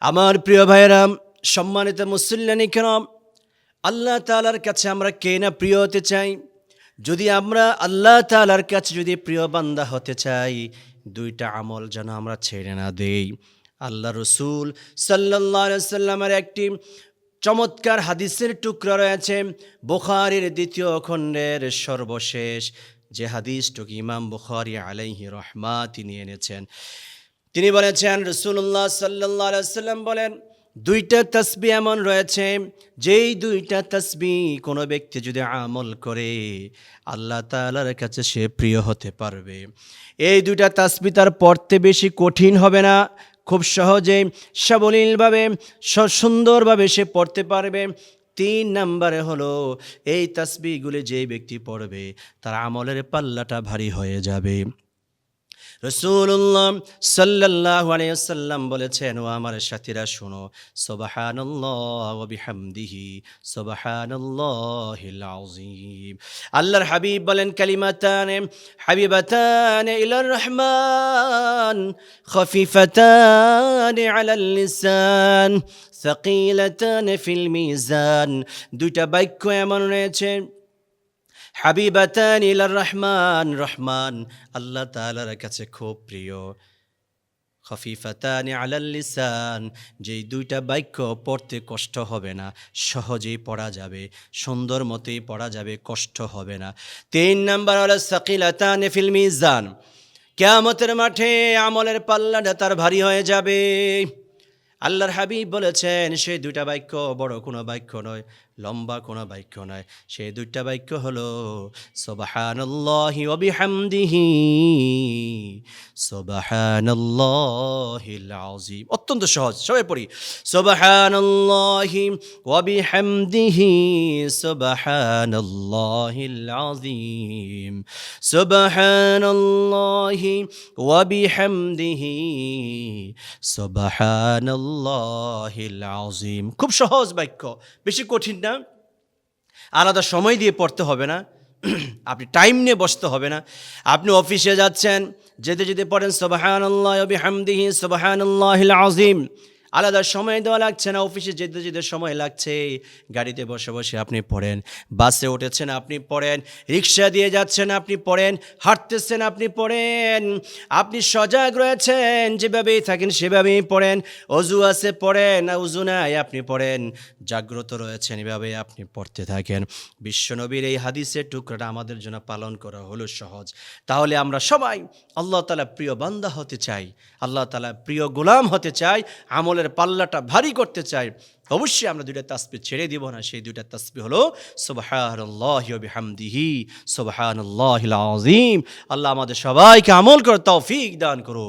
আমার প্রিয় ভাইরা, সম্মানিত মুসল্লিয়ানি কেরাম, আল্লাহ তাআলার কাছে আমরা কে না প্রিয় হতে চাই। যদি আমরা আল্লাহ তাআলার কাছে যদি প্রিয় বান্দা হতে চাই, দুইটা আমল যেন আমরা ছেড়ে না দেই। আল্লাহ রসুল সাল্লাল্লাহু আলাইহি ওয়াসাল্লামের একটি চমৎকার হাদিসের টুকরা রয়েছে বুখারীর দ্বিতীয় খণ্ডের সর্বশেষ যে হাদিসটুকু ইমাম বুখারী আলাইহি রহমাত তিনি এনেছেন। তিনি বলেছেন, রাসূলুল্লাহ সাল্লাল্লাহু আলাইহি ওয়াসাল্লাম বলেন, দুইটা তাসবিহ এমন রয়েছে, যেই দুইটা তাসবিহ কোনো ব্যক্তি যদি আমল করে আল্লাহ তাআলার কাছে সে প্রিয় হতে পারবে। এই দুইটা তাসবিহ তার পড়তে বেশি কঠিন হবে না, খুব সহজে সাবলীলভাবে সুন্দরভাবে সে পড়তে পারবে। ৩ নম্বরে হলো, এই তাসবিহগুলি যেই ব্যক্তি পড়বে তার আমলের পাল্লাটা ভারী হয়ে যাবে। রাসূলুল্লাহ সাল্লাল্লাহু আলাইহি ওয়াসাল্লাম বলেছেন, ও আমার সাথীরা শোনো, সুবহানাল্লাহ ওয়া বিহামদিহি সুবহানাল্লাহিল আযীম। আল্লাহর হাবিব বলেন, কালিমাতানে হাবিবাতানে ইলার রহমান খফিফাতানে আলাল লিসান সাকিলাতানে ফিল মিজান। দুইটা বাক্য এমন রয়েছে, হাবিবাতান ইলার রহমান, রহমান আল্লাহ তাআলার কাছে খুব প্রিয়। খফিফাতান আলাল লিসান, যেই দুইটা বাক্য পড়তে কষ্ট হবে না, সহজেই পড়া যাবে, সুন্দর মতোই পড়া যাবে, কষ্ট হবে না। ৩ নাম্বার হলো সাকিলাতান ফিল মিজান, কিয়ামতের মাঠে আমলের পাল্লাটা তার ভারী হয়ে যাবে। আল্লাহর হাবিব বলেছেন, সেই দুইটা বাক্য বড় কোনো বাক্য নয়, লম্বা কোনো বাক্য নয়, সেই দুইটা বাক্য হলো সুবহানাল্লাহি ওয়া বিহামদিহি সুবহানাল্লাহিল আযীম। অত্যন্ত সহজ, সবাই পড়ি, সুবহানাল্লাহি ওয়া বিহামদিহি সুবহানাল্লাহিল আযীম, সুবহানাল্লাহি ওয়া বিহামদিহি সুবহানাল্লাহিল আযীম। খুব সহজ বাক্য, বেশি কঠিন না, আলাদা সময় দিয়ে পড়তে হবে না, আপনি টাইম নিয়ে বসতে হবে না। আপনি অফিসে যাচ্ছেন, যেতে যেতে পড়েন সুবহানাল্লাহি ওয়া বিহামদিহি সুবহানাল্লাহিল আযীম, আলাদা সময় দেওয়া লাগছে না। অফিসে যেতে যেতে সময় লাগছে, গাড়িতে বসে বসে আপনি পড়েন, বাসে উঠেছেন আপনি পড়েন, রিক্সা দিয়ে যাচ্ছেন আপনি পড়েন, হাঁটতেছেন আপনি পড়েন, আপনি সজাগ রয়েছেন যেভাবেই থাকেন সেভাবেই পড়েন, অজু আছে পড়েন, না অজু নাই আপনি পড়েন, জাগ্রত রয়েছেন এভাবে আপনি পড়তে থাকেন। বিশ্বনবীর এই হাদিসের টুকরাটা আমাদের জন্য পালন করা হলো সহজ। তাহলে আমরা সবাই আল্লাহ তাআলা প্রিয় বান্দা হতে চাই, আল্লাহ তাআলা প্রিয় গোলাম হতে চাই, আমলের পাল্লাটা ভারী করতে চাই। অবশ্যই আমরা দুইটা তাসবিহ ছেড়ে দিব না। সেই দুইটা তাসবিহ হলো সুবহানাল্লাহি ওয়া বিহামদিহি সুবহানাল্লাহিল আযীম। আল্লাহ আমাদের সবাইকে আমল করার তৌফিক দান করুন।